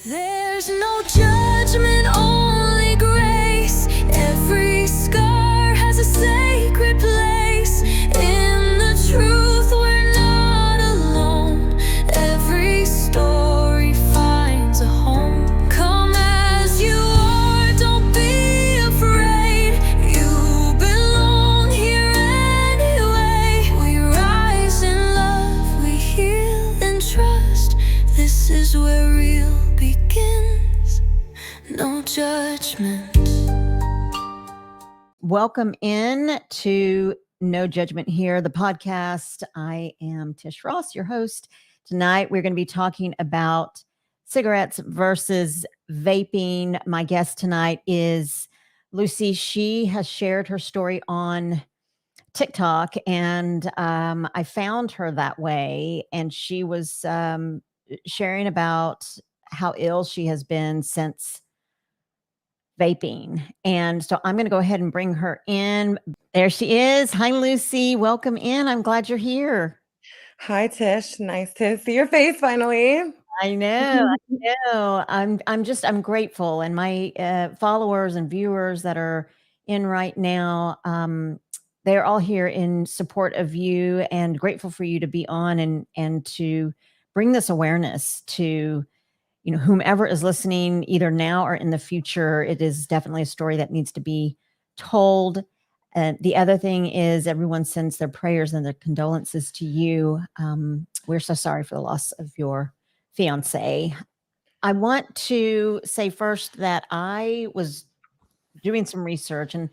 There's no judgment, only grace. Every scar has a sacred place. In the truth, we're not alone. Every story finds a home. Come as you are, don't be afraid. You belong here anyway. We rise in love, we heal in trust. This is where real begins. No judgment. Welcome in to No Judgment Here, the podcast. I am Tish Ross, your host. Tonight, we're going to be talking about cigarettes versus vaping. My guest tonight is Lucy. She has shared her story on TikTok, and I found her that way. And she was sharing about how ill she has been since vaping. And so I'm going to go ahead and bring her in. There she is. Hi, Lucy. Welcome in. I'm glad you're here. Hi, Tish. Nice to see your face finally. I know. I know. I'm grateful. And my followers and viewers that are in right now, they're all here in support of you and grateful for you to be on and to bring this awareness to whomever is listening, either now or in the future. It is definitely a story that needs to be told. And the other thing is, everyone sends their prayers and their condolences to you. We're so sorry for the loss of your fiance. I want to say first that I was doing some research, and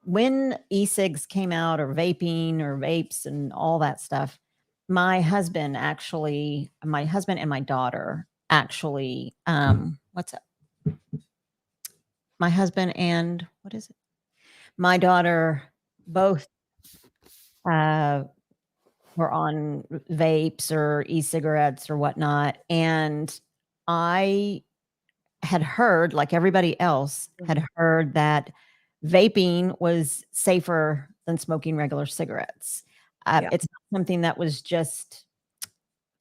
when e-cigs came out, or vaping or vapes and all that stuff, my husband and my daughter actually, what's up? My husband and what is it? My daughter both were on vapes or e-cigarettes or whatnot. And I had heard, like everybody else, had heard that vaping was safer than smoking regular cigarettes. Yeah. It's not something that was just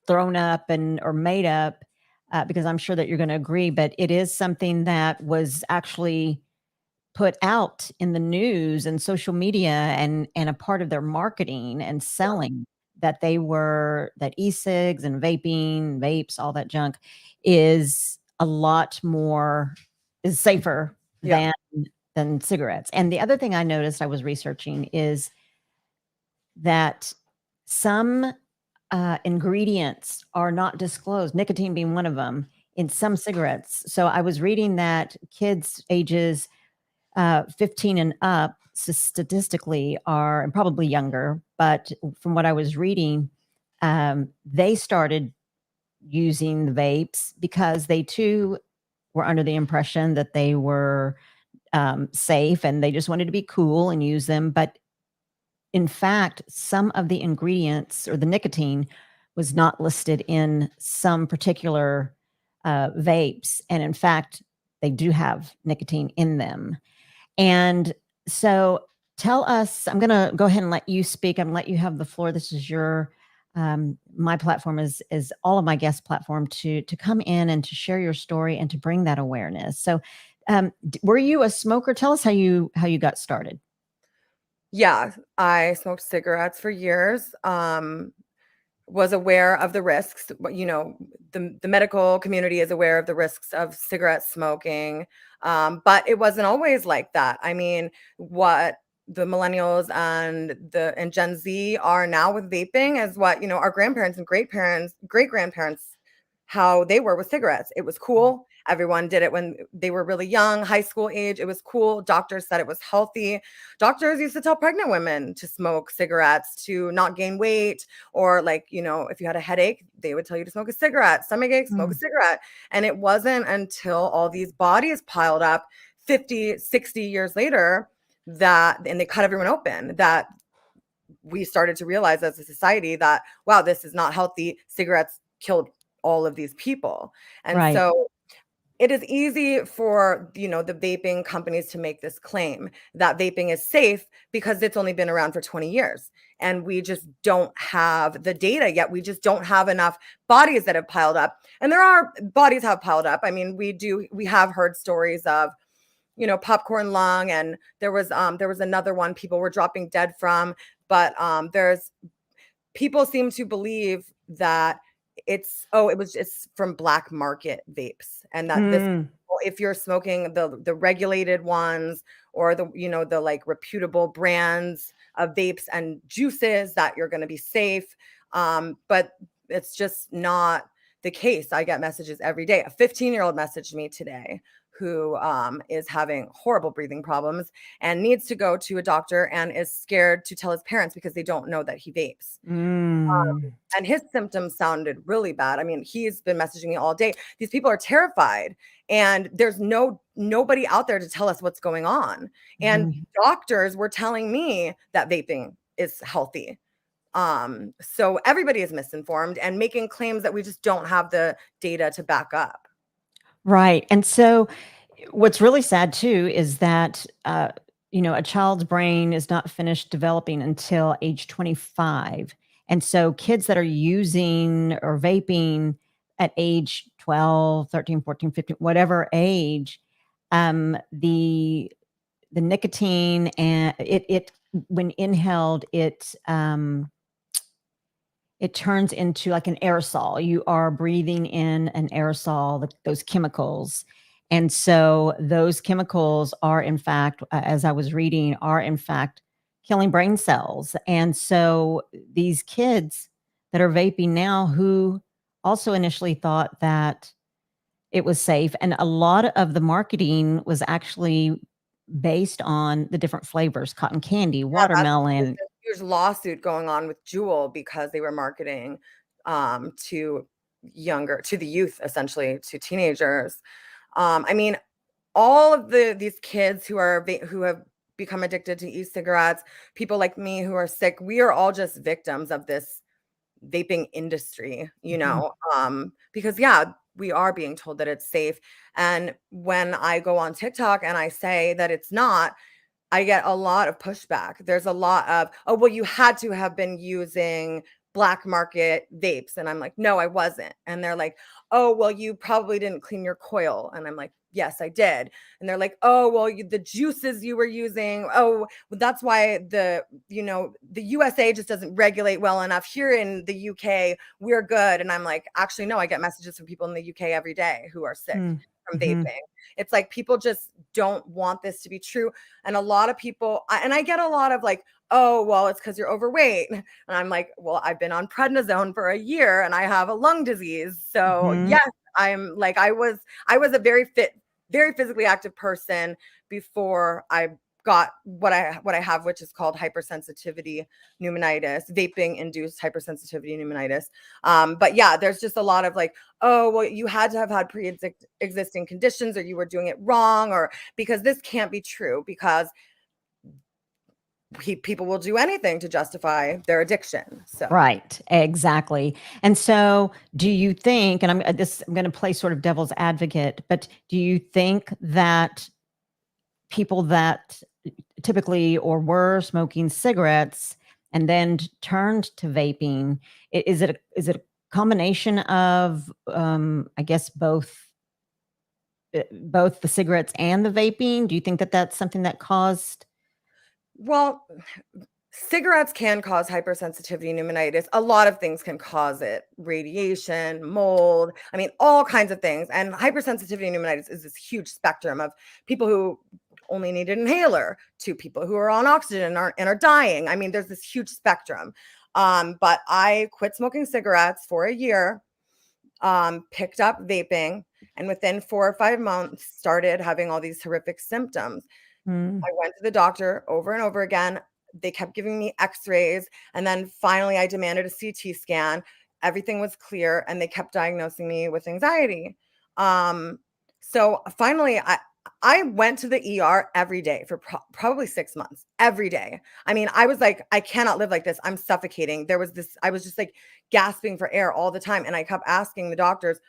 thrown up or made up, because I'm sure that you're going to agree, but it is something that was actually put out in the news and social media and a part of their marketing and selling, that that e-cigs and vaping, vapes, all that junk is a lot more, is safer Yeah. than cigarettes. And the other thing I noticed, I was researching, is that some ingredients are not disclosed, nicotine being one of them, in some cigarettes. So I was reading that kids ages 15 and up statistically are, and probably younger, but from what I was reading, they started using the vapes because they too were under the impression that they were safe, and they just wanted to be cool and use them. But in fact, some of the ingredients or the nicotine was not listed in some particular vapes. And in fact, they do have nicotine in them. And so tell us, I'm going to go ahead and let you speak. I'm going to let you have the floor. This is my platform is all of my guests' platform to come in and to share your story and to bring that awareness. So were you a smoker? Tell us how you got started. Yeah, I smoked cigarettes for years. Was aware of the risks. The medical community is aware of the risks of cigarette smoking, but it wasn't always like that. I mean, what the millennials and Gen Z are now with vaping is what our grandparents and great grandparents, how they were with cigarettes. It was cool. Everyone did it when they were really young, high school age. It was cool. Doctors said it was healthy. Doctors used to tell pregnant women to smoke cigarettes to not gain weight, or if you had a headache, they would tell you to smoke a cigarette. Stomach ache, smoke a cigarette. And it wasn't until all these bodies piled up 50, 60 years later and they cut everyone open, that we started to realize as a society that, wow, this is not healthy. Cigarettes killed all of these people. And Right. so it is easy for, the vaping companies to make this claim that vaping is safe because it's only been around for 20 years. And we just don't have the data yet. We just don't have enough bodies that have piled up. And there are bodies have piled up. I mean, we have heard stories of, popcorn lung, and there was another one people were dropping dead from. But there's people seem to believe that it's from black market vapes, and that this, Mm, if you're smoking the regulated ones, or the like reputable brands of vapes and juices, that you're going to be safe. But it's just not the case. I get messages every day. A 15-year-old messaged me today who is having horrible breathing problems and needs to go to a doctor, and is scared to tell his parents because they don't know that he vapes. mm. And his symptoms sounded really bad. I mean, he's been messaging me all day. These people are terrified, and there's nobody out there to tell us what's going on. And Mhm. doctors were telling me that vaping is healthy. So everybody is misinformed and making claims that we just don't have the data to back up. Right. And so what's really sad too is that, a child's brain is not finished developing until age 25. And so kids that are using or vaping at age 12, 13, 14, 15, whatever age, the nicotine and it when inhaled, it turns into like an aerosol. You are breathing in an aerosol, those chemicals. And so those chemicals are, in fact, as I was reading, are in fact killing brain cells. And so these kids that are vaping now, who also initially thought that it was safe, and a lot of the marketing was actually based on the different flavors, cotton candy, Yeah, there's watermelon. a huge lawsuit going on with Juul because they were marketing to the youth, essentially, to teenagers. I mean, all of these kids who have become addicted to e-cigarettes, people like me who are sick, we are all just victims of this vaping industry, Mhm. because yeah, we are being told that it's safe. And when I go on TikTok and I say that it's not, I get a lot of pushback. There's a lot of, "Oh, well, you had to have been using black market vapes." And I'm like, "No, I wasn't." And they're like, "Oh, well, you probably didn't clean your coil." And I'm like, "Yes, I did." And they're like, "Oh, well, the juices you were using. Oh, well, that's why the USA just doesn't regulate well enough. Here in the UK, we're good." And I'm like, "Actually, no, I get messages from people in the UK every day who are sick Mm. from Mhm. vaping." It's like people just don't want this to be true. And a lot of people, and I get a lot of like, "Oh, well, it's because you're overweight." And I'm like, "Well, I've been on prednisone for a year and I have a lung disease." So Mhm. yes, I was a very fit, very physically active person before I got what I have, which is called hypersensitivity pneumonitis, vaping induced hypersensitivity pneumonitis. But yeah, there's just a lot of like, "Oh, well, you had to have had pre-existing conditions, or you were doing it wrong, or because this can't be true, because people will do anything to justify their addiction." So Right, exactly. And so do you think, and I'm going to play sort of devil's advocate, but do you think that people that typically or were smoking cigarettes and then turned to vaping, is it a combination of, I guess, both the cigarettes and the vaping? Do you think that that's something that caused? well, cigarettes can cause hypersensitivity pneumonitis. A lot of things can cause it. Radiation, mold, I mean, all kinds of things. And hypersensitivity pneumonitis is this huge spectrum of people who only need an inhaler to people who are on oxygen and are dying. I mean, there's this huge spectrum. But I quit smoking cigarettes for a year, picked up vaping, and within 4 or 5 months started having all these horrific symptoms. Mm, I went to the doctor over and over again. They kept giving me x-rays, and then finally I demanded a CT scan. Everything was clear, and they kept diagnosing me with anxiety. So finally I went to the ER every day for probably 6 months, every day. I mean, I was like, "I cannot live like this. I'm suffocating." I was just like gasping for air all the time, and I kept asking the doctors,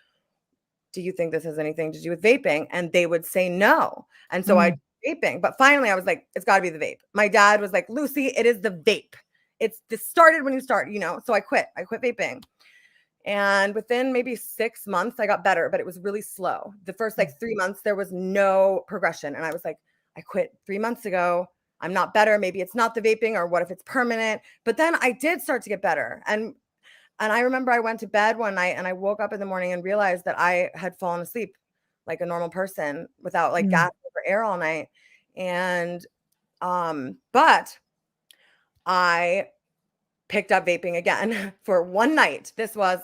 do you think this has anything to do with vaping? And they would say no. And so I Mm. vaping, but finally I was like, it's got to be the vape. My dad was like, Lucy, it is the vape. This started when you start, so I quit vaping. And within maybe 6 months, I got better, but it was really slow. The first like 3 months, there was no progression. And I was like, I quit 3 months ago. I'm not better. Maybe it's not the vaping, or what if it's permanent? But then I did start to get better. And I remember I went to bed one night and I woke up in the morning and realized that I had fallen asleep like a normal person without like gasping for air all night. And but I picked up vaping again for one night. This was,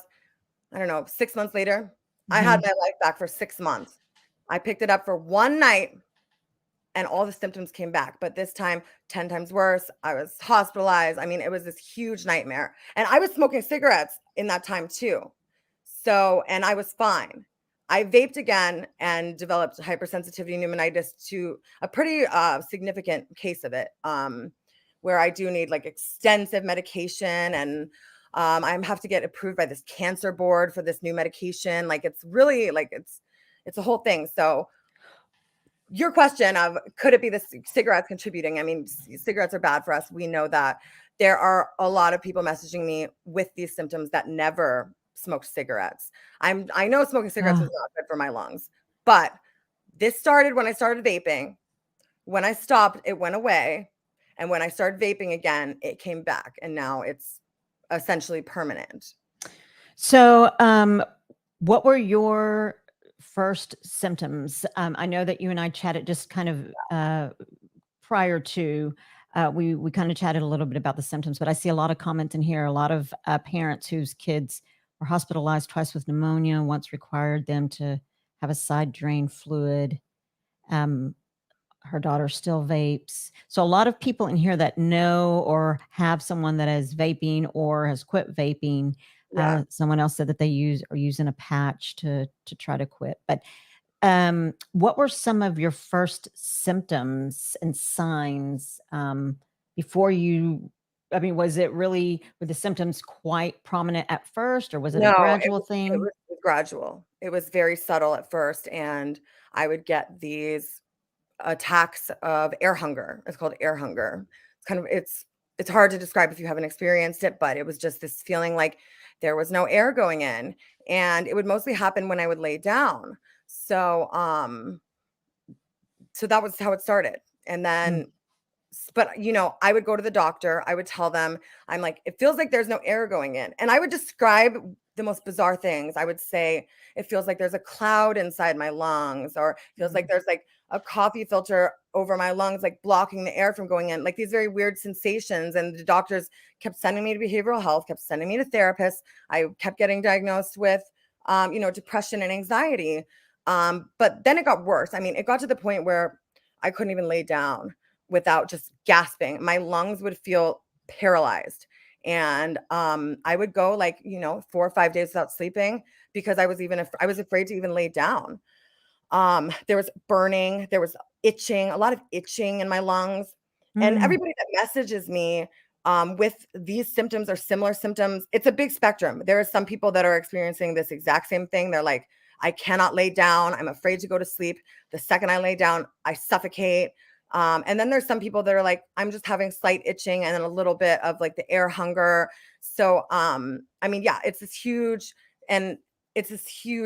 I don't know, 6 months later. I had my life back for 6 months. I picked it up for one night and all the symptoms came back, but this time 10 times worse. I was hospitalized. I mean, it was this huge nightmare. And I was smoking cigarettes in that time too. So, and I was fine. I vaped again and developed hypersensitivity pneumonitis, to a pretty significant case of it, where I do need like extensive medication, and I have to get approved by this cancer board for this new medication. Like it's really like it's a whole thing. So your question of could it be the cigarettes contributing? I mean, cigarettes are bad for us. We know that. There are a lot of people messaging me with these symptoms that never smoked cigarettes. I know smoking cigarettes was not good for my lungs, but this started when I started vaping. When I stopped, it went away. And when I started vaping again, it came back. And now it's essentially permanent. So, what were your first symptoms? I know that you and I chatted just kind of prior to, we kind of chatted a little bit about the symptoms, but I see a lot of comments in here, a lot of parents whose kids were hospitalized twice with pneumonia, once required them to have a side drain fluid. Her daughter still vapes. So a lot of people in here that know or have someone that is vaping or has quit vaping. Yeah. Someone else said that they are using a patch to try to quit. But what were some of your first symptoms and signs before you? I mean, were the symptoms quite prominent at first, or was it a No, gradual it thing? was gradual. It was very subtle at first. And I would get these attacks of air hunger. It's called air hunger. It's hard to describe if you haven't experienced it, but it was just this feeling like there was no air going in, and it would mostly happen when I would lay down. So so that was how it started. And then but I would go to the doctor. I would tell them, I'm like, it feels like there's no air going in. And I would describe the most bizarre things. I would say, it feels like there's a cloud inside my lungs, or it feels like there's like a coffee filter over my lungs, like blocking the air from going in, like these very weird sensations. And the doctors kept sending me to behavioral health, kept sending me to therapists. I kept getting diagnosed with, depression and anxiety. But then it got worse. I mean, it got to the point where I couldn't even lay down without just gasping. My lungs would feel paralyzed. And I would go like, 4 or 5 days without sleeping because I was afraid to even lay down. There was burning, there was itching, a lot of itching in my lungs. And everybody that messages me with these symptoms or similar symptoms, it's a big spectrum. There are some people that are experiencing this exact same thing. They're like, I cannot lay down. I'm afraid to go to sleep. The second I lay down, I suffocate. And then there's some people that are like, I'm just having slight itching and then a little bit of like the air hunger. So, I mean, yeah, it's this huge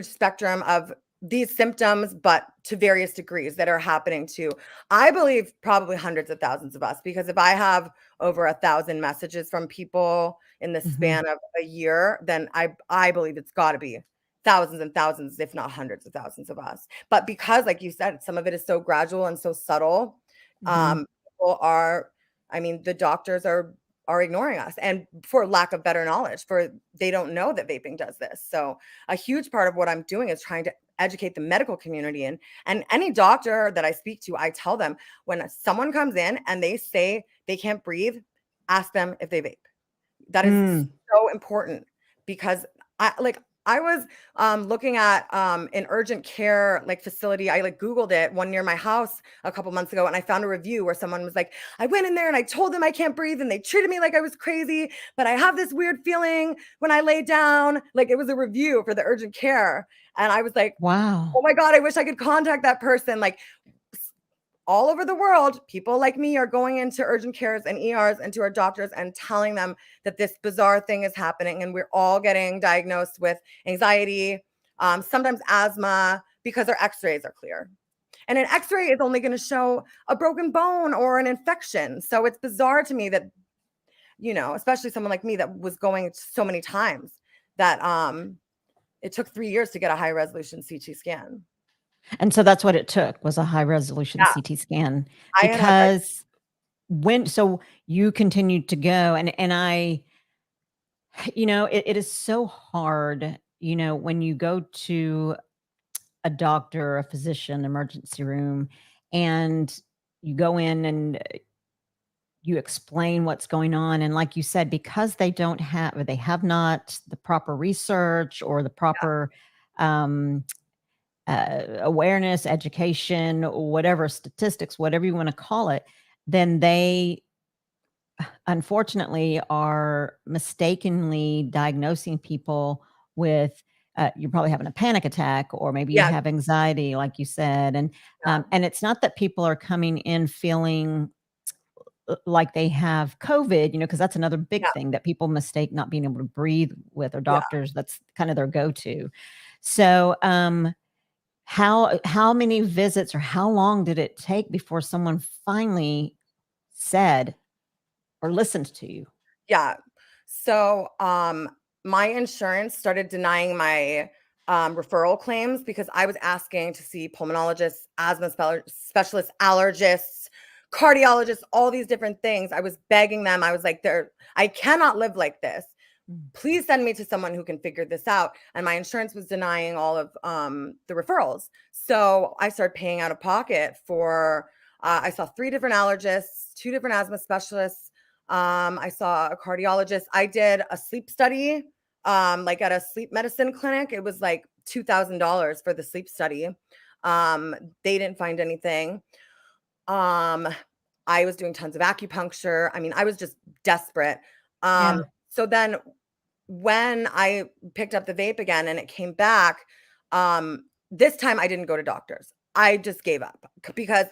spectrum of these symptoms, but to various degrees that are happening to, I believe, probably hundreds of thousands of us, because if I have over 1,000 messages from people in the span of a year, then I believe it's got to be thousands and thousands, if not hundreds of thousands of us. But because, like you said, some of it is so gradual and so subtle, people are, I mean, the doctors are ignoring us, and for lack of better knowledge, they don't know that vaping does this. So a huge part of what I'm doing is trying to educate the medical community, and any doctor that I speak to, I tell them, when someone comes in and they say they can't breathe, ask them if they vape. That is so important, because I was looking at an urgent care like facility. I like Googled it, one near my house a couple months ago, and I found a review where someone was like, I went in there and I told them I can't breathe and they treated me like I was crazy, but I have this weird feeling when I lay down. Like, it was a review for the urgent care. And I was like, Wow. oh my God, I wish I could contact that person. Like, all over the world, people like me are going into urgent cares and ERs and to our doctors and telling them that this bizarre thing is happening. And we're all getting diagnosed with anxiety, sometimes asthma, because our x-rays are clear. And an x-ray is only going to show a broken bone or an infection. So it's bizarre to me that, especially someone like me that was going so many times, that it took 3 years to get a high resolution CT scan. And so that's what it took, was a high resolution Yeah. CT scan, I had because so you continued to go, and I, it is so hard, when you go to a doctor, a physician, emergency room, and you go in and you explain what's going on. And like you said, because they don't have, or they have not the proper research or the proper awareness, education, whatever, statistics, whatever you want to call it, then they unfortunately are mistakenly diagnosing people with you're probably having a panic attack, or maybe you Yeah. have anxiety, like you said. And it's not that people are coming in feeling like they have COVID, because that's another big Yeah. thing that people mistake not being able to breathe with, or Yeah. doctors, that's kind of their go-to. So how many visits, or how long did it take before someone finally said or listened to you? Yeah. So, my insurance started denying my referral claims because I was asking to see pulmonologists, asthma specialists, allergists, cardiologists, all these different things. I was begging them. I was like, I cannot live like this. Please send me to someone who can figure this out. And my insurance was denying all of the referrals. So I started paying out of pocket for, I saw 3 different allergists, 2 different asthma specialists. I saw a cardiologist. I did a sleep study, like at a sleep medicine clinic. It was like $2,000 for the sleep study. They didn't find anything. I was doing tons of acupuncture. I mean, I was just desperate. Yeah. So then when I picked up the vape again and it came back, this time I didn't go to doctors. I just gave up because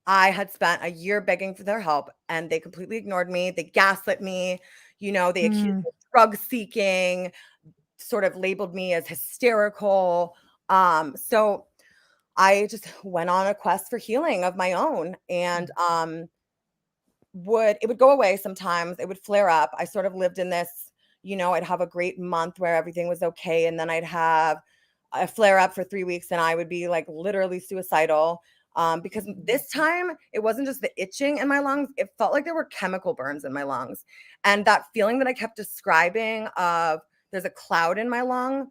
I had spent a year begging for their help and they completely ignored me. They gaslit me. They accused me of drug seeking, sort of labeled me as hysterical. So I just went on a quest for healing of my own, and it would go away sometimes. It would flare up. I sort of lived in this, I'd have a great month where everything was okay, and then I'd have a flare up for 3 weeks and I would be like literally suicidal. Because this time it wasn't just the itching in my lungs, it felt like there were chemical burns in my lungs. And that feeling that I kept describing of there's a cloud in my lung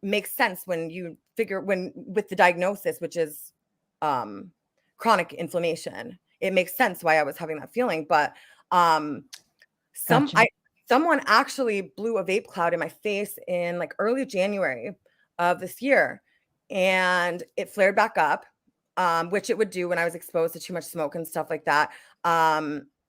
makes sense when you figure with the diagnosis, which is chronic inflammation. It makes sense why I was having that feeling. But Gotcha. someone actually blew a vape cloud in my face in like early January of this year, and it flared back up, which it would do when I was exposed to too much smoke and stuff like that,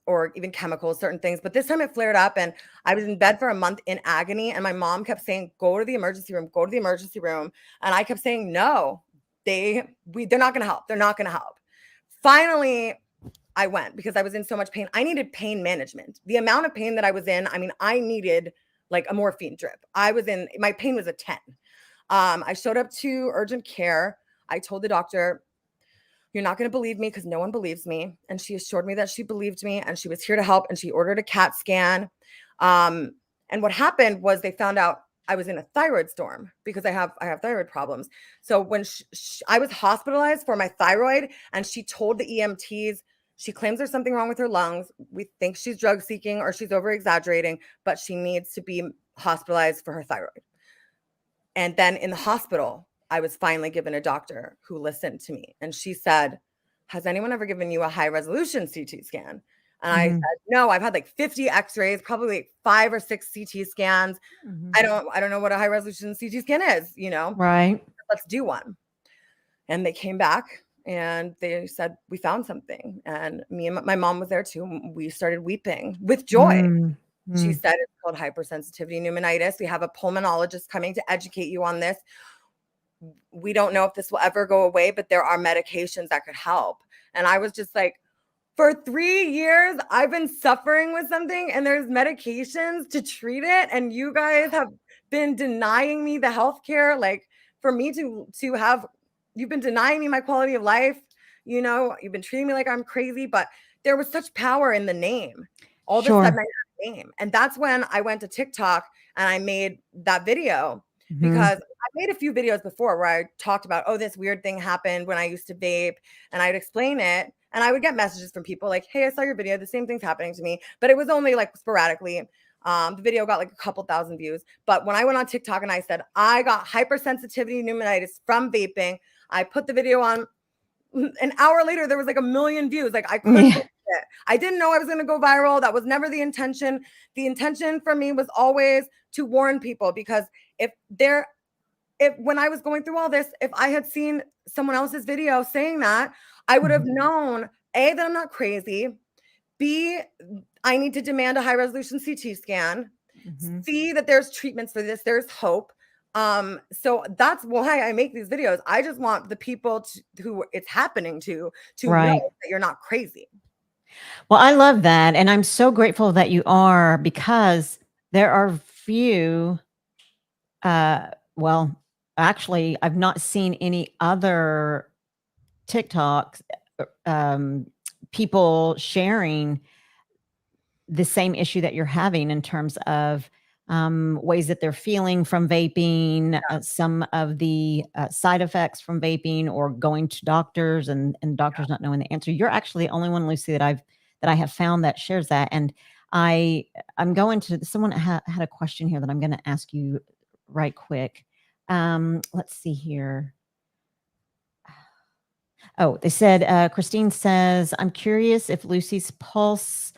or even chemicals, certain things. But this time it flared up, and I was in bed for a month in agony. And my mom kept saying, "Go to the emergency room, go to the emergency room," and I kept saying, "No, they're not going to help. They're not going to help." Finally, I went because I was in so much pain. I needed pain management. The amount of pain that I was in, I mean, I needed like a morphine drip. My pain was a 10. I showed up to urgent care. I told the doctor, "You're not going to believe me," because no one believes me. And she assured me that she believed me and she was here to help. And she ordered a CAT scan. And what happened was they found out I was in a thyroid storm because I have thyroid problems. So when I was hospitalized for my thyroid, and she told the EMTs, she claims there's something wrong with her lungs. We think she's drug seeking or she's over exaggerating, but she needs to be hospitalized for her thyroid. And then in the hospital, I was finally given a doctor who listened to me. And she said, "Has anyone ever given you a high resolution CT scan?" And I said, no, I've had like 50 x-rays, probably like 5 or 6 CT scans. I don't know what a high resolution CT scan is, you know, Right. let's do one. And they came back and they said, we found something. And me and my mom was there too. We started weeping with joy. She said it's called hypersensitivity pneumonitis. We have a pulmonologist coming to educate you on this. We don't know if this will ever go away, but there are medications that could help. And I was just like, for 3 years, I've been suffering with something and there's medications to treat it. And you guys have been denying me the healthcare. Like for me to have, you've been denying me my quality of life. You know, you've been treating me like I'm crazy, but there was such power in the name. All of a sudden I had a name. And that's when I went to TikTok and I made that video because I made a few videos before where I talked about, oh, this weird thing happened when I used to vape, and I'd explain it. And I would get messages from people like, hey, I saw your video. The same thing's happening to me. But it was only like sporadically. The video got like a couple thousand views. But when I went on TikTok and I said, I got hypersensitivity pneumonitis from vaping, I put the video on. An hour later, there was like 1 million views. Like I couldn't believe it. I didn't know I was going to go viral. That was never the intention. The intention for me was always to warn people, because if when I was going through all this, if I had seen someone else's video saying that, I would have known, A, that I'm not crazy. B, I need to demand a high resolution CT scan. C, that there's treatments for this. There's hope. So that's why I make these videos. I just want the people who it's happening to know that you're not crazy. Well, I love that. And I'm so grateful that you are, because there are few, well, actually, I've not seen any other TikToks, people sharing the same issue that you're having in terms of ways that they're feeling from vaping, some of the side effects from vaping, or going to doctors and doctors not knowing the answer. You're actually the only one, Lucy, that I have found that shares that. And I'm going to, someone had a question here that I'm going to ask you right quick. Let's see here. Oh, they said, Christine says, I'm curious if Lucy's pulse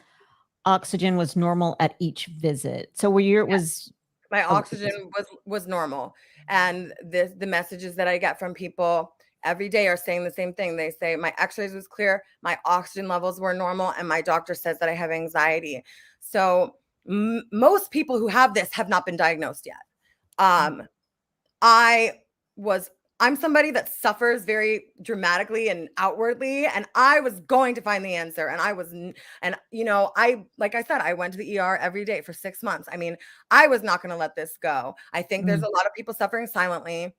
oxygen was normal at each visit. So my oxygen was normal. And the messages that I get from people every day are saying the same thing. They say my x-rays was clear, my oxygen levels were normal, and my doctor says that I have anxiety. So most people who have this have not been diagnosed yet. I'm somebody that suffers very dramatically and outwardly, and I was going to find the answer. And you know, like I said, I went to the ER every day for 6 months. I mean, I was not going to let this go. I think there's a lot of people suffering silently.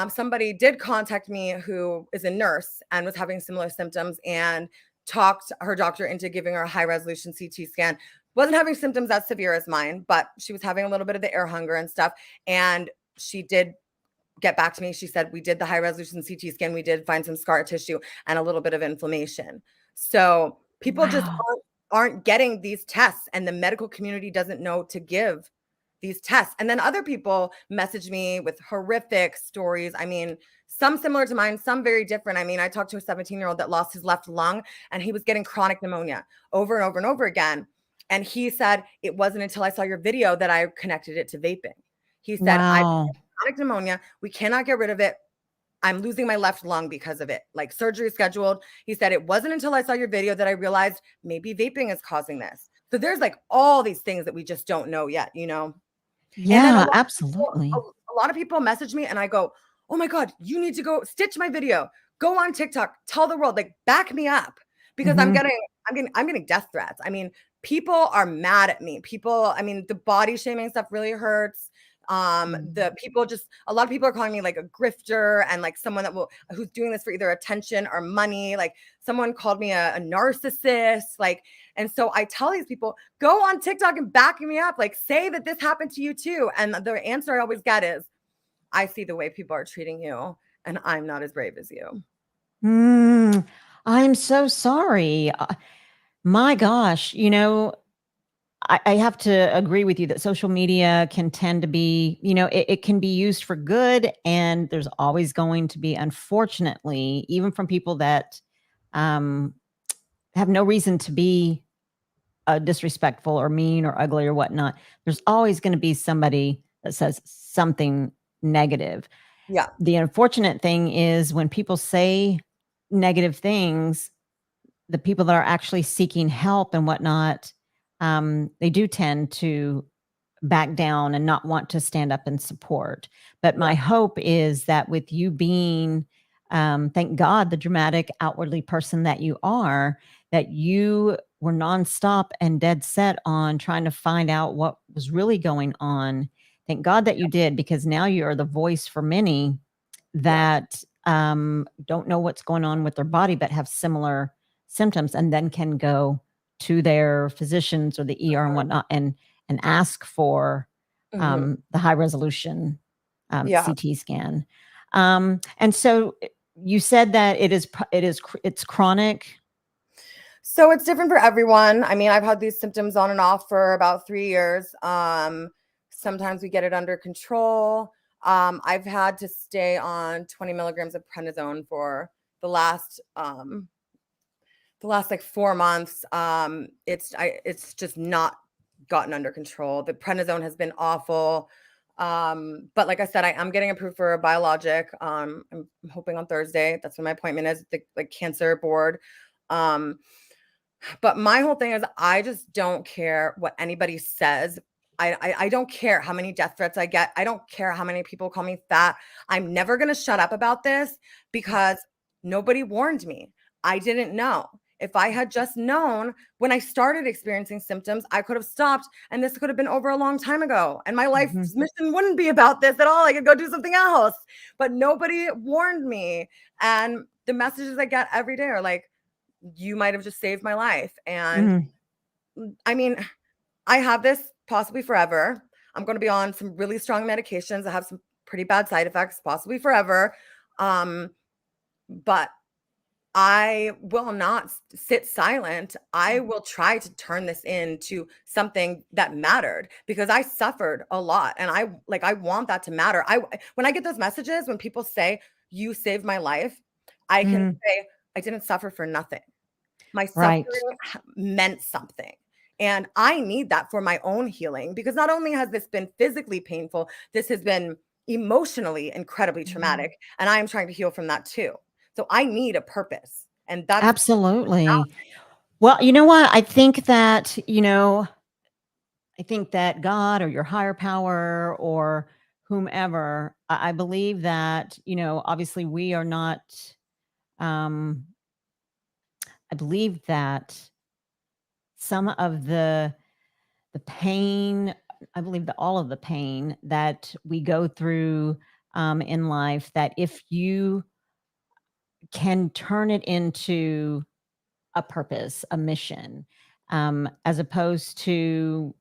Somebody did contact me who is a nurse and was having similar symptoms, and talked her doctor into giving her a high resolution CT scan. Wasn't having symptoms as severe as mine, but she was having a little bit of the air hunger and stuff. And she did get back to me. She said, we did the high resolution CT scan. We did find some scar tissue and a little bit of inflammation. So people just aren't getting these tests, and the medical community doesn't know to give these tests. And then other people message me with horrific stories. I mean, some similar to mine, some very different. I mean, I talked to a 17-year-old that lost his left lung, and he was getting chronic pneumonia over and over and over again. And he said, it wasn't until I saw your video that I connected it to vaping. He said, I've chronic pneumonia. We cannot get rid of it. I'm losing my left lung because of it. Like surgery scheduled. He said, it wasn't until I saw your video that I realized maybe vaping is causing this. So there's like all these things that we just don't know yet, you know? Yeah, absolutely. A lot of people message me and I go, oh my God, you need to go stitch my video. Go on TikTok, tell the world, like back me up, because I'm getting death threats. I mean, people are mad at me. I mean, the body shaming stuff really hurts. The people a lot of people are calling me like a grifter, and like someone who's doing this for either attention or money. Like someone called me a narcissist. Like, and so I tell these people, go on TikTok and back me up. Like, say that this happened to you too. And the answer I always get is, I see the way people are treating you, and I'm not as brave as you. I'm so sorry. My gosh, you know, I have to agree with you that social media can tend to be, you know, it can be used for good. And there's always going to be, unfortunately, even from people that have no reason to be disrespectful or mean or ugly or whatnot, there's always going to be somebody that says something negative. Yeah. The unfortunate thing is when people say negative things, the people that are actually seeking help and whatnot, they do tend to back down and not want to stand up and support. But my hope is that with you being, thank God, the dramatic, outwardly person that you are, that you were nonstop and dead set on trying to find out what was really going on. Thank God that you did, because now you are the voice for many that don't know what's going on with their body, but have similar symptoms, and then can go to their physicians or the ER and whatnot and ask for the high resolution Yeah. CT scan. And so you said that it's chronic. So it's different for everyone. I mean, I've had these symptoms on and off for about 3 years. Sometimes we get it under control. I've had to stay on 20 milligrams of prednisone for the last like 4 months. It's just not gotten under control. The prednisone has been awful. But like I said, I am getting approved for a biologic. I'm hoping on Thursday. That's when my appointment is, the cancer board. But my whole thing is, I just don't care what anybody says. I don't care how many death threats I get. I don't care how many people call me fat. I'm never going to shut up about this because nobody warned me. I didn't know. If I had just known when I started experiencing symptoms, I could have stopped, and this could have been over a long time ago. And my life's mission wouldn't be about this at all. I could go do something else. But nobody warned me. And the messages I get every day are like, you might have just saved my life. And I mean, I have this possibly forever. I'm going to be on some really strong medications. I have some pretty bad side effects, possibly forever. But I will not sit silent. I will try to turn this into something that mattered, because I suffered a lot, and I want that to matter. When I get those messages, when people say you saved my life, I can say I didn't suffer for nothing. My suffering meant something. And I need that for my own healing, because not only has this been physically painful, this has been emotionally incredibly traumatic. And I am trying to heal from that too. So I need a purpose. And that's Absolutely. Well, you know what? I think that, God or your higher power or whomever, I believe that, obviously we are not, I believe that some of the pain, I believe that all of the pain that we go through in life, that if you can turn it into a purpose, a mission, as opposed to,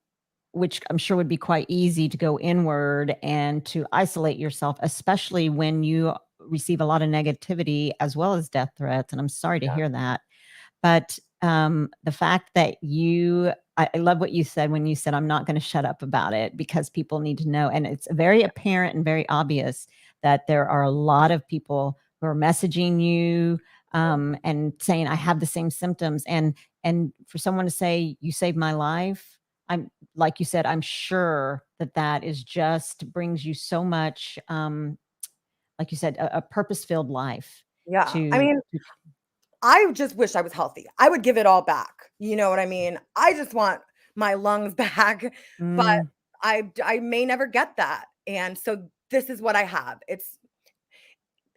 which I'm sure would be quite easy, to go inward and to isolate yourself, especially when you receive a lot of negativity as well as death threats. And I'm sorry to hear that. But the fact that I love what you said when you said, I'm not going to shut up about it, because people need to know. And it's very apparent and very obvious that there are a lot of people who are messaging you and saying, I have the same symptoms. And for someone to say, you saved my life, I'm, like you said, I'm sure that is just brings you so much, like you said, a purpose-filled life. Yeah. I mean, I just wish I was healthy. I would give it all back. You know what I mean? I just want my lungs back, but I may never get that. And so this is what I have.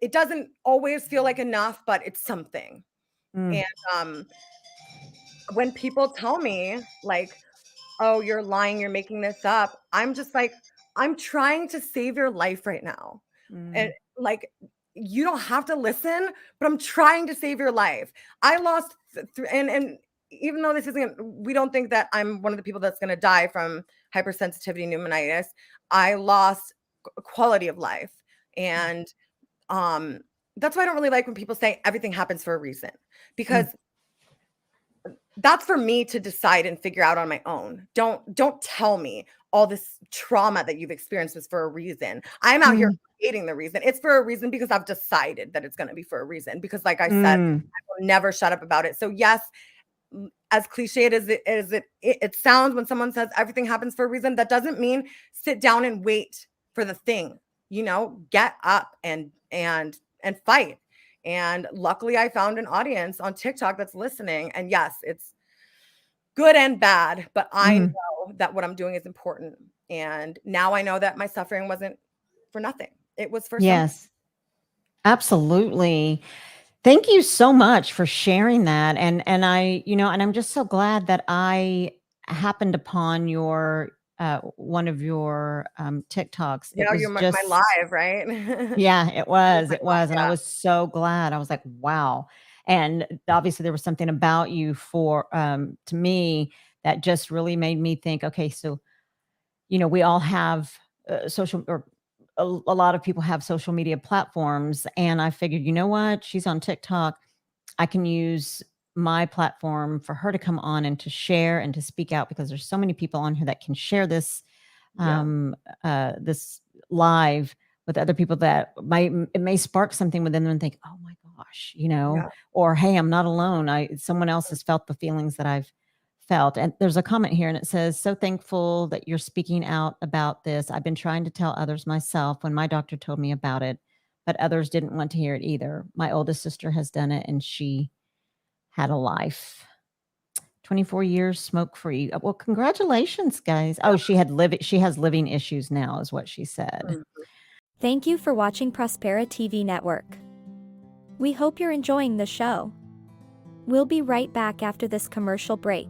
It doesn't always feel like enough, but it's something. And when people tell me like, oh, you're lying, you're making this up, I'm just like, I'm trying to save your life right now. And like, you don't have to listen, but I'm trying to save your life. I lost and even though this isn't, we don't think that I'm one of the people that's going to die from hypersensitivity pneumonitis. I lost quality of life. And that's why I don't really like when people say everything happens for a reason, because that's for me to decide and figure out on my own. Don't tell me all this trauma that you've experienced was for a reason. I'm out here creating the reason. It's for a reason because I've decided that it's going to be for a reason. Because like I said, I will never shut up about it. So yes, as cliched as it sounds when someone says everything happens for a reason, that doesn't mean sit down and wait for the thing. Get up and fight. And luckily I found an audience on TikTok that's listening. And yes, it's good and bad, but I Mhm. know that what I'm doing is important. And now I know that my suffering wasn't for nothing. It was for something. Yes, absolutely. Thank you so much for sharing that. And and I'm just so glad that I happened upon your one of your TikToks. It Yeah, you're was my just live, right? yeah, it You're was. my It live, was. And I yeah. was so glad. I was like, wow. And obviously there was something about you for to me that just really made me think, okay, so we all have social or a lot of people have social media platforms. And I figured, you know what? She's on TikTok. I can use my platform for her to come on and to share and to speak out because there's so many people on here that can share this Yeah. this live with other people that it may spark something within them and think, oh my gosh, Yeah. or hey, I'm not alone. Someone else has felt the feelings that I've felt. And there's a comment here and it says, so thankful that you're speaking out about this. I've been trying to tell others myself when my doctor told me about it, but others didn't want to hear it either. My oldest sister has done it and she had a life. 24 years smoke free. Well, congratulations, guys. Oh, she has living issues now, is what she said. Mm. Thank you for watching Prospera TV Network. We hope you're enjoying the show. We'll be right back after this commercial break.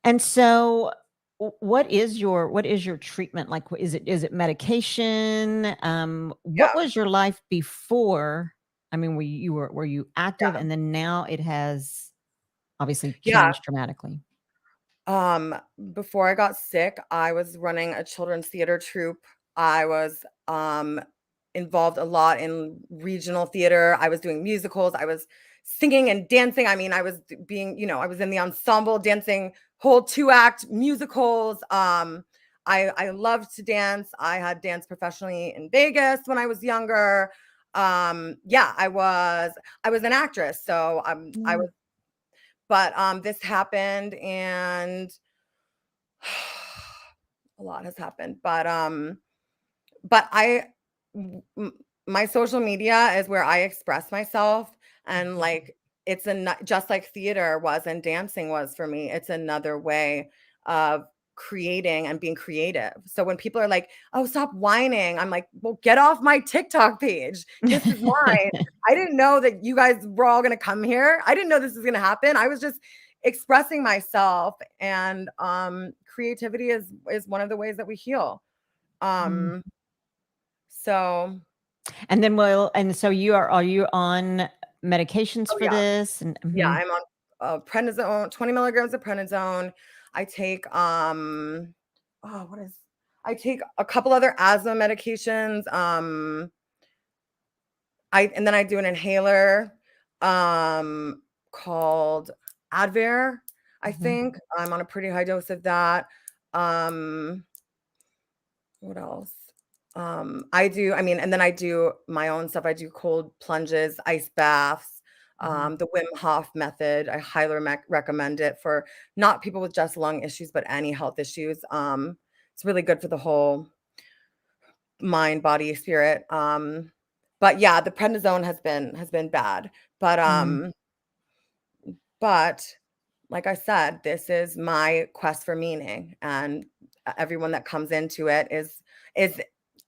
And so what is your treatment? Like, is it medication? What Yeah. was your life before? I mean, were you active Yeah. and then now it has obviously Yeah. changed dramatically? Before I got sick, I was running a children's theater troupe. I was involved a lot in regional theater. I was doing musicals. I was singing and dancing. I mean, I was I was in the ensemble dancing whole 2-act musicals. I loved to dance. I had danced professionally in Vegas when I was younger. Yeah, I was an actress. So I was, Mm. but this happened and a lot has happened. But my social media is where I express myself, and like just like theater was and dancing was for me, it's another way of creating and being creative. So when people are like, "Oh, stop whining," I'm like, "Well, get off my TikTok page. This is mine. I didn't know that you guys were all going to come here. I didn't know this was going to happen. I was just expressing myself, and creativity is one of the ways that we heal. Mm. um so And so are you on medications oh for yeah, this? And yeah, mhm. I'm on prednisone, 20 milligrams of prednisone. I take oh, what is I take a couple other asthma medications. And then I do an inhaler called Advair, I Mhm. think. I'm on a pretty high dose of that. um What else? And then I do my own stuff. I do cold plunges, ice baths, Mhm. the Wim Hof method. I highly recommend it for not people with just lung issues, but any health issues. It's really good for the whole mind, body, spirit. But yeah, the prednisone has been bad. But Mm. but like I said, this is my quest for meaning, and everyone that comes into it is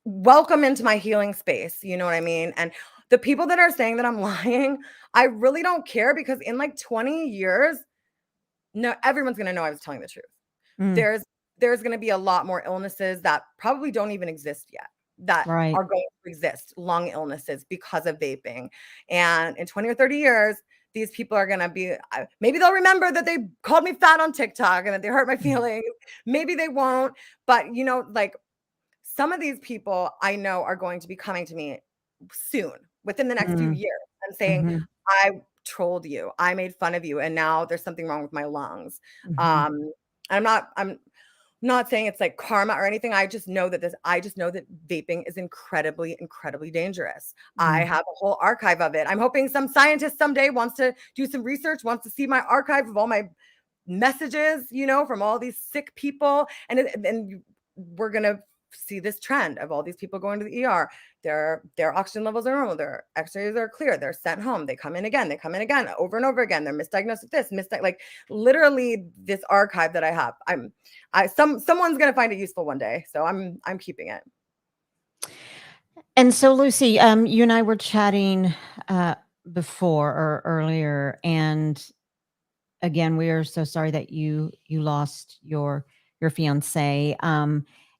welcome into my healing space. You know what I mean? And the people that are saying that I'm lying, I really don't care, because in like 20 years, no, everyone's going to know I was telling the truth. Mm, There's going to be a lot more illnesses that probably don't even exist yet that right. are going to exist, lung illnesses, because of vaping. And in 20 or 30 years, these people are going to be, maybe they'll remember that they called me fat on TikTok and that they hurt my feelings. Maybe they won't. But, you know, like, some of these people I know are going to be coming to me soon, within the next few Mm, years, and saying, mhm, I trolled you, I made fun of you, and now there's something wrong with my lungs. mhm, I'm not saying it's like karma or anything. I just know that vaping is incredibly, incredibly dangerous. I mm, have a whole archive of it. I'm hoping some scientist someday wants to do some research, wants to see my archive of all my messages, you know, from all these sick people. And we're going to see this trend of all these people going to the ER. Their oxygen levels are normal. Their x-rays are clear. They're sent home. They come in again. They come in again over and over again. They're misdiagnosed with this, like literally this archive that I have. Someone's going to find it useful one day. So I'm keeping it. And so, Lucy, you and I were chatting before or earlier, and again, we are so sorry that you lost your fiance.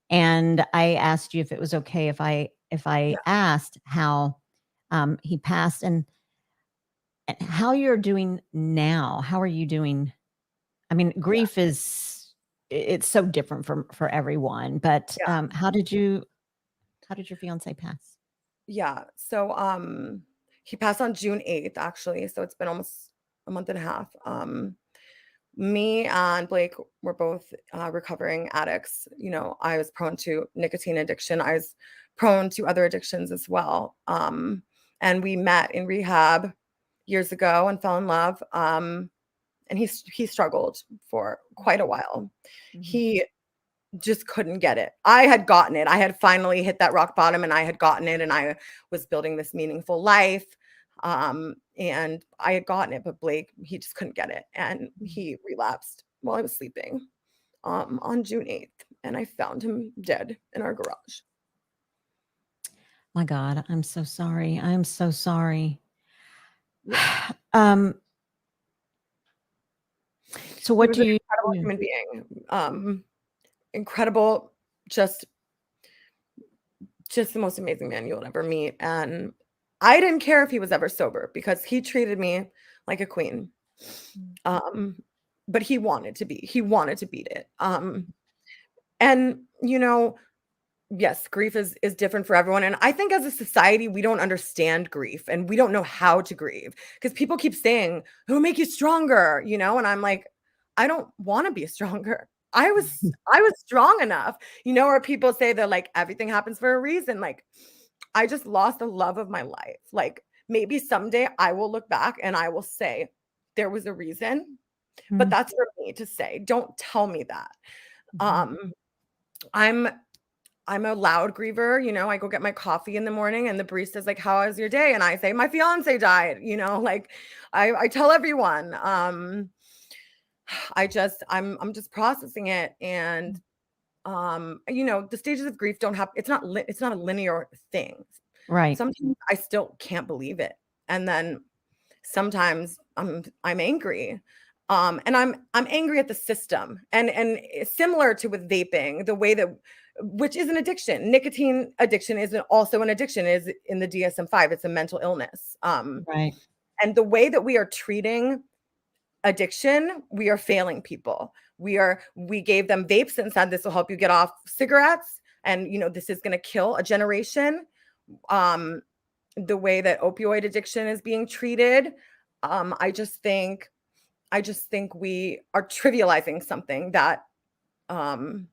And I asked you if it was okay if I Yeah. asked how he passed, and how you're doing now. How are you doing? I mean, Yeah. grief it's so different for everyone. But Yeah. how did your fiance pass? Yeah. So he passed on June 8th, actually. So it's been almost a month and a half. Me and Blake were both recovering addicts. You know, I was prone to nicotine addiction. I was prone to other addictions as well. And we met in rehab years ago and fell in love. And he struggled for quite a while. Mhm. He just couldn't get it. I had gotten it. I had finally hit that rock bottom, and I had gotten it, and I was building this meaningful life. And I had gotten it, but Blake, he just couldn't get it. And he relapsed while I was sleeping on June 8th. And I found him dead in our garage. My God, I'm so sorry. I'm so sorry. Yeah. Um, so He what was do an you incredible do? human being. Incredible, just the most amazing man you'll ever meet. And I didn't care if he was ever sober, because he treated me like a queen. Um, but he wanted to beat it. And you know, yes, grief is different for everyone. And I think as a society, we don't understand grief, and we don't know how to grieve, because people keep saying, it'll make you stronger, you know, and I'm like, I don't want to be stronger. I was strong enough, you know, or people say that like everything happens for a reason. Like, I just lost the love of my life. Like, maybe someday I will look back and I will say there was a reason, but Mm, that's for me to say. Don't tell me that. mhm. Um, I'm I'm a loud griever, you know. I go get my coffee in the morning and the barista's like, "How was your day?" And I say, "My fiance died," you know, like I tell everyone. I'm just processing it. And you know, the stages of grief don't have it's not a linear thing. Right. Sometimes I still can't believe it. And then sometimes I'm angry. And I'm angry at the system. And it's similar to with vaping, the way that, which is an addiction. Nicotine addiction is also an addiction, is in the DSM-5. It's a mental illness. Right. And the way that we are treating addiction, we are failing people. We gave them vapes and said this will help you get off cigarettes, and you know, this is going to kill a generation. Um, the way that opioid addiction is being treated, I just think we are trivializing something that um,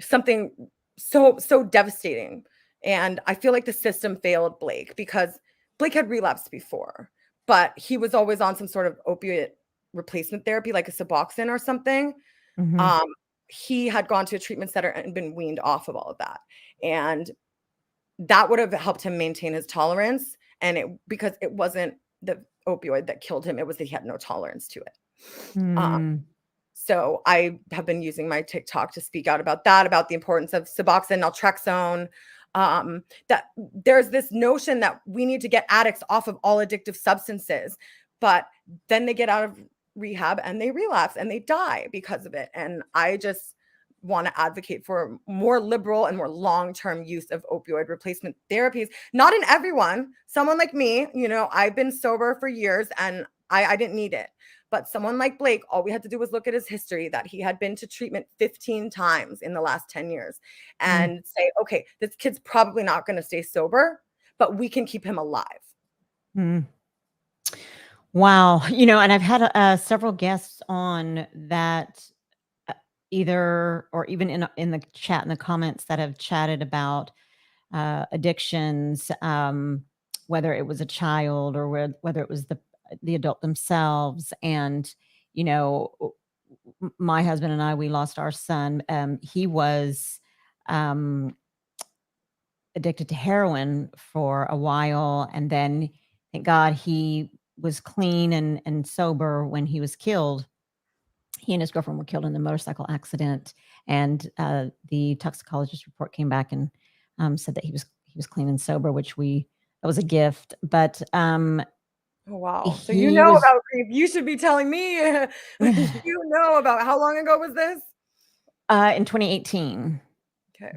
something so devastating. And I feel like the system failed Blake, because Blake had relapsed before, but he was always on some sort of opioid replacement therapy, like a Suboxone or something. Mhm. Um, he had gone to a treatment center and been weaned off of all of that. And that would have helped him maintain his tolerance. And because it wasn't the opioid that killed him, it was that he had no tolerance to it. Mm, So I have been using my TikTok to speak out about that, about the importance of Suboxone, naltrexone, that there's this notion that we need to get addicts off of all addictive substances, but then they get out of rehab and they relapse and they die because of it. And I just want to advocate for more liberal and more long-term use of opioid replacement therapies. Not in everyone. Someone like me, I've been sober for years and I didn't need it. But someone like Blake, all we had to do was look at his history, that he had been to treatment 15 times in the last 10 years and say, okay, this kid's probably not going to stay sober, but we can keep him alive. Wow. And I've had several guests on that either or even in the chat, in the comments, that have chatted about addictions, whether it was a child or whether it was the adult themselves. And my husband and I, we lost our son. He was addicted to heroin for a while, and then thank God he was clean and sober when he was killed. He and his girlfriend were killed in a motorcycle accident, and the toxicologist report came back and said that he was clean and sober, that was a gift. But oh, wow. So was, about grief. You should be telling me. About how long ago was this? In 2018. Okay.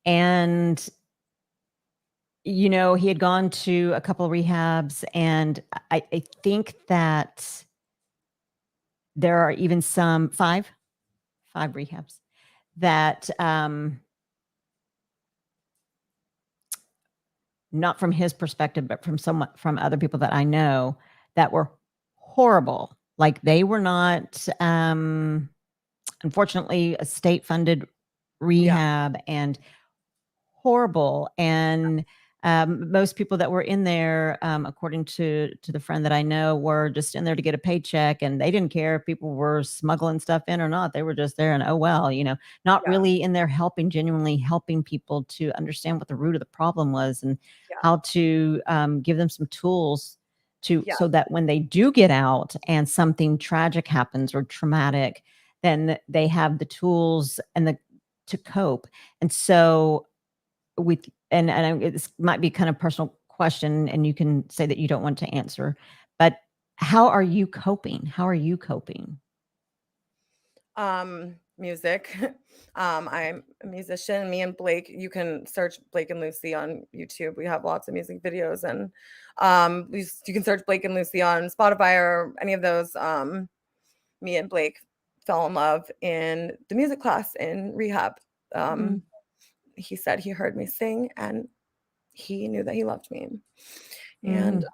And he had gone to a couple of rehabs, and I think that there are even five rehabs that not from his perspective, but from other people that I know, that were horrible. Like, they were not, unfortunately, a state-funded rehab, and horrible. And most people that were in there, according to the friend that I know, were just in there to get a paycheck, and they didn't care if people were smuggling stuff in or not. They were just there, and oh well, not really in there genuinely helping people to understand what the root of the problem was, and how to give them some tools so that when they do get out and something tragic happens or traumatic, then they have the tools to cope. And so this might be kind of personal question, and you can say that you don't want to answer, but how are you coping? Music. I'm a musician. Me and Blake, you can search Blake and Lucy on YouTube. We have lots of music videos, and you can search Blake and Lucy on Spotify or any of those. Me and Blake fell in love in the music class in rehab. He said he heard me sing and he knew that he loved me. And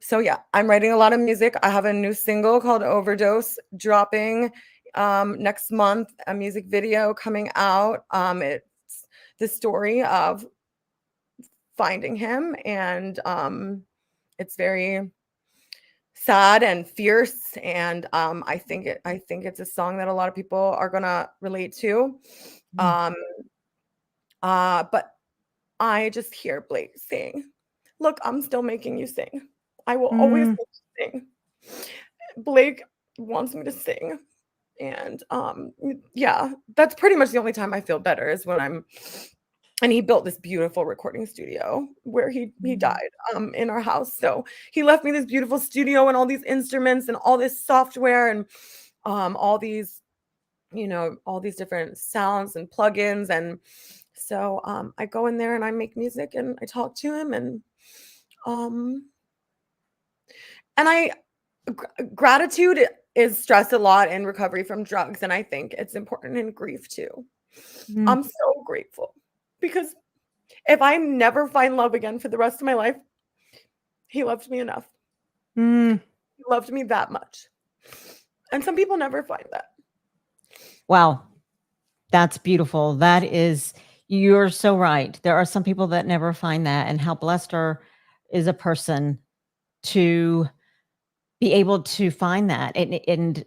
so, I'm writing a lot of music. I have a new single called Overdose dropping next month, a music video coming out. It's the story of finding him, and it's very sad and fierce, and I think it's a song that a lot of people are gonna relate to. But I just hear Blake saying, look, I'm still making you sing. I will always make you sing. Blake wants me to sing. And that's pretty much the only time I feel better, is when and he built this beautiful recording studio where he died in our house. So he left me this beautiful studio and all these instruments and all this software and all these different sounds and plugins. And so I go in there and I make music and I talk to him, and gratitude is stressed a lot in recovery from drugs, and I think it's important in grief too. I'm so grateful, because if I never find love again for the rest of my life, he loved me enough. He loved me that much, and some people never find that. Wow, that's beautiful. You're so right. There are some people that never find that, and how blessed is a person to be able to find that. And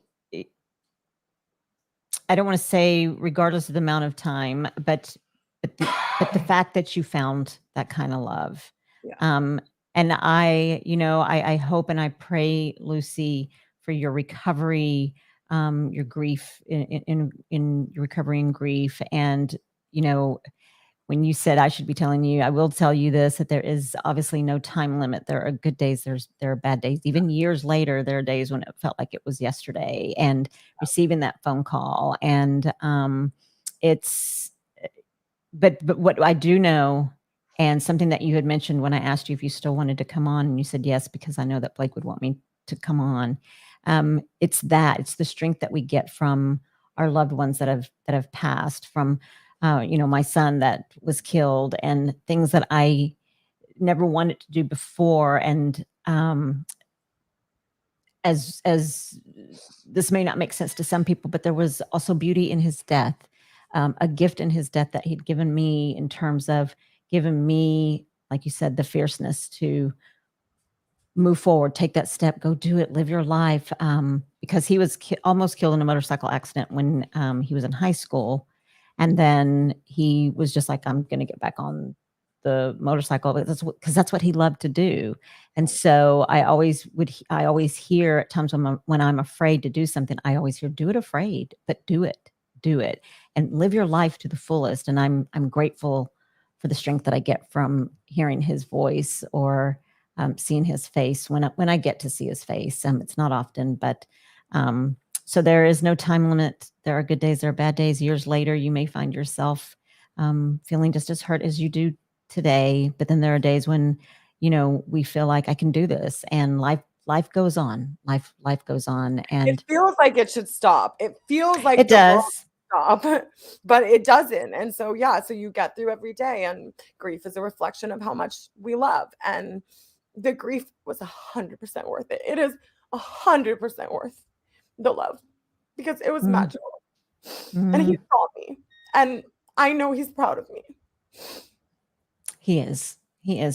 I don't want to say regardless of the amount of time, but the fact that you found that kind of love. And I hope and I pray, Lucy, for your recovery, your grief in your recovery and grief. And, when you said I should be telling you, I will tell you this, that there is obviously no time limit. There are good days, there are bad days. Even years later, there are days when it felt like it was yesterday, and receiving that phone call. And it's but what I do know, and something that you had mentioned when I asked you if you still wanted to come on, and you said yes, because I know that Blake would want me to come on. It's the strength that we get from our loved ones that have passed, from my son that was killed, and things that I never wanted to do before. And as this may not make sense to some people, but there was also beauty in his death, a gift in his death that he'd given me, in terms of giving me, like you said, the fierceness to move forward, take that step, go do it, live your life. Because he was almost killed in a motorcycle accident when he was in high school. And then he was just like, I'm going to get back on the motorcycle, because that's what he loved to do. And so I always hear at times when I'm afraid to do something, I always hear, do it afraid, but do it and live your life to the fullest. And I'm grateful for the strength that I get from hearing his voice, or seeing his face when I get to see his face. It's not often, but so there is no time limit. There are good days, there are bad days. Years later, you may find yourself feeling just as hurt as you do today. But then there are days when, we feel like, I can do this, and life goes on. Life goes on, and It feels like it should stop. It feels like it does. stop, but it doesn't. And so, so you get through every day, and grief is a reflection of how much we love. And the grief was 100% worth it. It is 100% worth the love, because it was magical. And he saw me, and I know he's proud of me. He is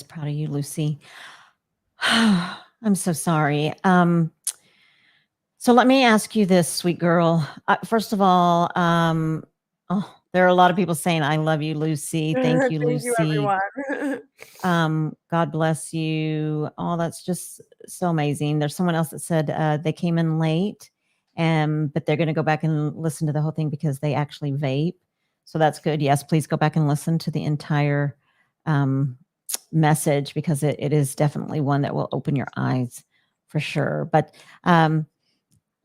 proud of you, Lucy. I'm so sorry. So let me ask you this, sweet girl. First of all, there are a lot of people saying, I love you, Lucy. Thank you, Lucy. Thank you, everyone. God bless you. Oh, that's just so amazing. There's someone else that said they came in late, but they're going to go back and listen to the whole thing because they actually vape. So that's good. Yes, please go back and listen to the entire message, because it is definitely one that will open your eyes for sure. But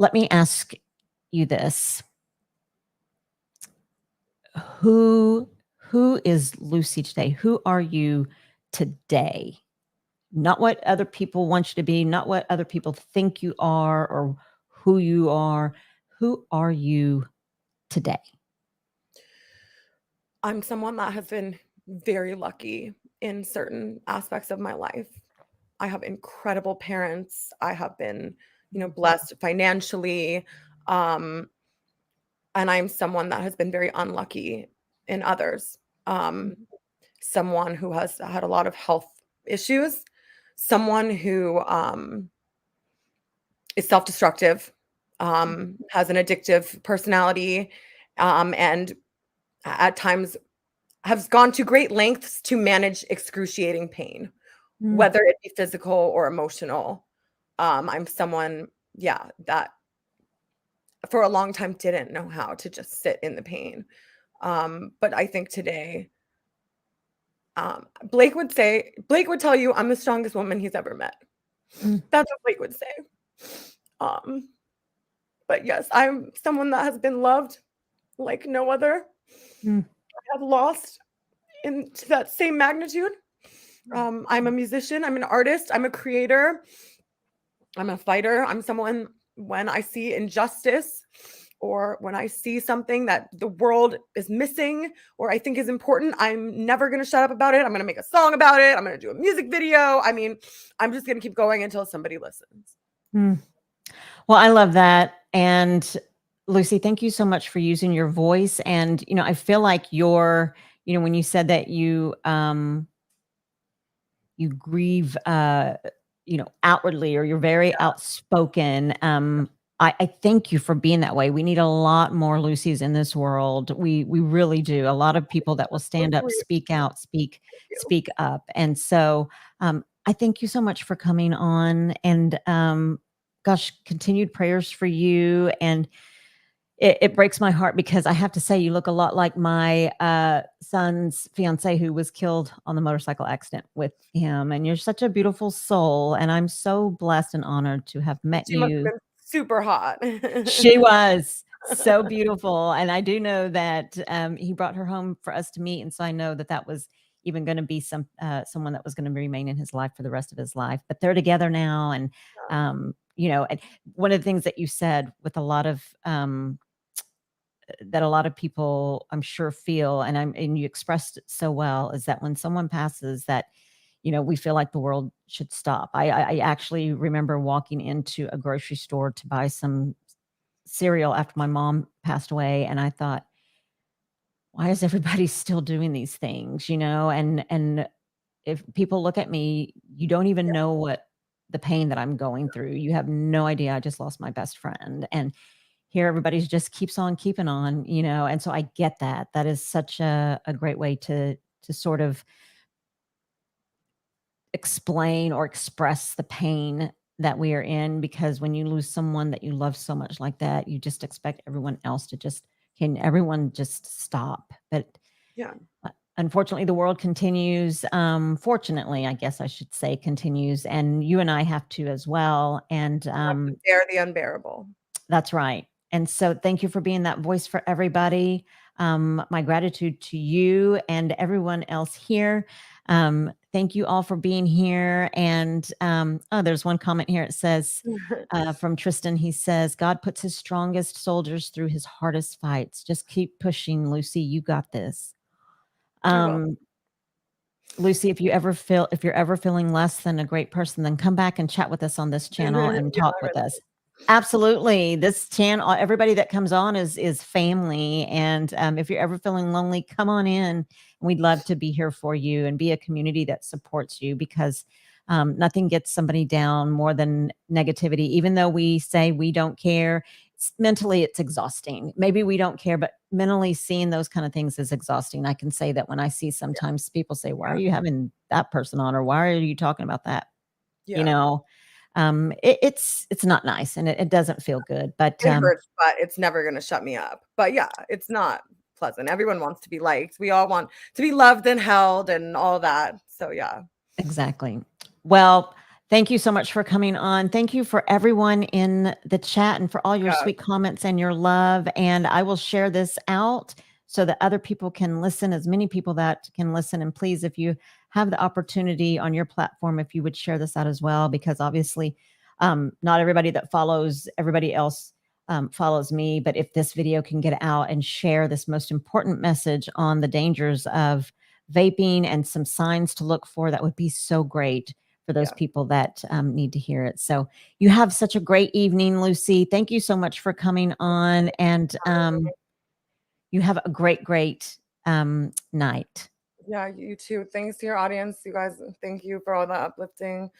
let me ask you this. Who is Lucy today? Who are you today? Not what other people want you to be, not what other people think you are, or who you are. Who are you today? I'm someone that has been very lucky in certain aspects of my life. I have incredible parents. I have been, blessed financially. And I'm someone that has been very unlucky in others. Someone who has had a lot of health issues, someone who is self-destructive, has an addictive personality, and at times has gone to great lengths to manage excruciating pain, whether it be physical or emotional. I'm someone, that for a long time didn't know how to just sit in the pain. But I think today, Blake would tell you I'm the strongest woman he's ever met. That's what Blake would say. But yes, I'm someone that has been loved like no other. I have lost into that same magnitude. I'm a musician. I'm an artist. I'm a creator. I'm a fighter. I'm someone, when I see injustice, or when I see something that the world is missing, or I think is important, I'm never going to shut up about it. I'm going to make a song about it. I'm going to do a music video. I mean, I'm just going to keep going until somebody listens. Well, I love that. And Lucy, thank you so much for using your voice. And, I feel like when you said that you grieve, outwardly, or you're very outspoken. I thank you for being that way. We need a lot more Lucys in this world. We really do. A lot of people that will stand up, speak out, speak up. And so I thank you so much for coming on, and gosh, continued prayers for you. And it breaks my heart because I have to say you look a lot like my son's fiance who was killed on the motorcycle accident with him. And you're such a beautiful soul. And I'm so blessed and honored to have met She must have you. been super hot. She was so beautiful. And I do know that he brought her home for us to meet. And so I know that that was even going to be someone that was going to remain in his life for the rest of his life. But they're together now. And, and one of the things that you said with a lot of, that a lot of people I'm sure feel, and you expressed it so well, is that when someone passes that, we feel like the world should stop. I actually remember walking into a grocery store to buy some cereal after my mom passed away. And I thought, why is everybody still doing these things? And if people look at me, you don't even know what the pain that I'm going through. You have no idea. I just lost my best friend. And here everybody's just keeps on keeping on, and so I get that. That is such a great way to sort of explain or express the pain that we are in, because when you lose someone that you love so much like that, you just expect everyone else to can everyone just stop. But Yeah. unfortunately, the world continues. Fortunately, I guess I should say continues, and you and I have to as well. And Have to bear the unbearable. that's right. And so thank you for being that voice for everybody. My gratitude to you and everyone else here. Thank you all for being here. And there's one comment here. It says from Tristan, he says, God puts his strongest soldiers through his hardest fights. Just keep pushing, Lucy. You got this. Lucy, if you're ever feeling less than a great person, then come back and chat with us on this channel and talk with us. Absolutely. This channel, everybody that comes on is family. And if you're ever feeling lonely, come on in. We'd love to be here for you and be a community that supports you, because nothing gets somebody down more than negativity. Even though we say we don't care, mentally it's exhausting. Maybe we don't care, but mentally seeing those kind of things is exhausting. I can say that when I see sometimes people say, why are you having that person on? Or why are you talking about that? Yeah. It's not nice, and it doesn't feel good, but it hurts, but it's never going to shut me up. But yeah, it's not pleasant. Everyone wants to be liked. We all want to be loved and held and all that. So yeah. Exactly. Well, thank you so much for coming on. Thank you for everyone in the chat and for all your sweet comments and your love. And I will share this out so that other people can listen, as many people that can listen. And please, if you have the opportunity on your platform, if you would share this out as well, because obviously not everybody that follows everybody else follows me. But if this video can get out and share this most important message on the dangers of vaping and some signs to look for, that would be so great for those people that need to hear it. So you have such a great evening, Lucy. Thank you so much for coming on, and you have a great night. Yeah, you too. Thanks to your audience, you guys. Thank you for all the uplifting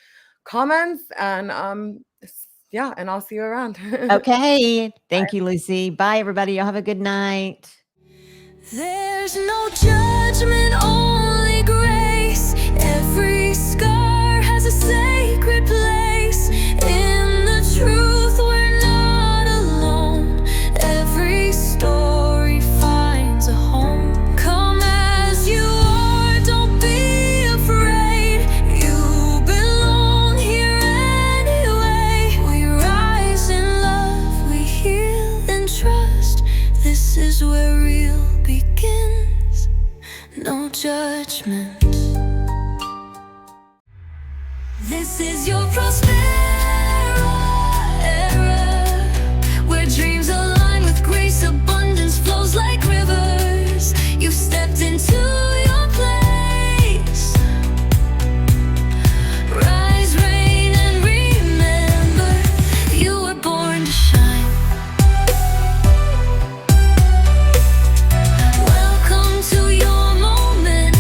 comments, and yeah, and I'll see you around. Okay. Thank you, Lucy. Bye, everybody. Y'all have a good night. There's no judgment, only grace. Every scar has a sacred place. In the truth, we're not alone. Every story finds a home. Come as you are, don't be afraid. You belong here anyway. We rise in love, we heal in trust. This is where real begins. No judgment. This is your Prospera era, where dreams align with grace, abundance flows like rivers. You stepped into your place. Rise, reign, and remember, you were born to shine. Welcome to your moment,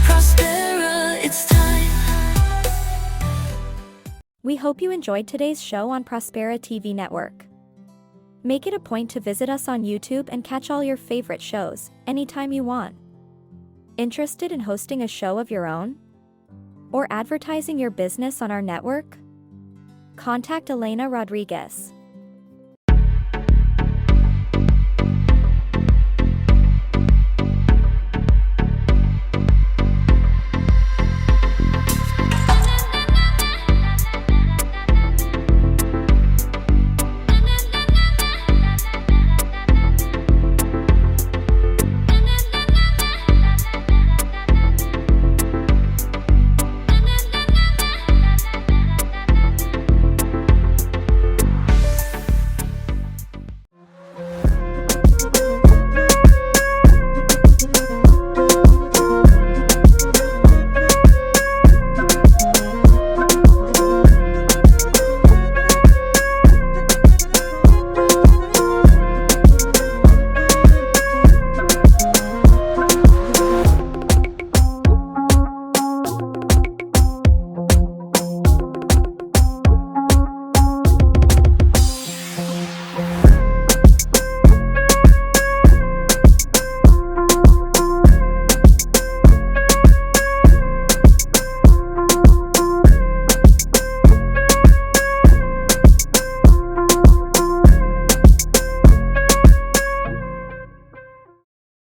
Prospera, it's time. We hope you enjoyed today's show on Prospera TV Network. Make it a point to visit us on YouTube and catch all your favorite shows anytime you want. Interested in hosting a show of your own? Or advertising your business on our network? Contact Elena Rodriguez.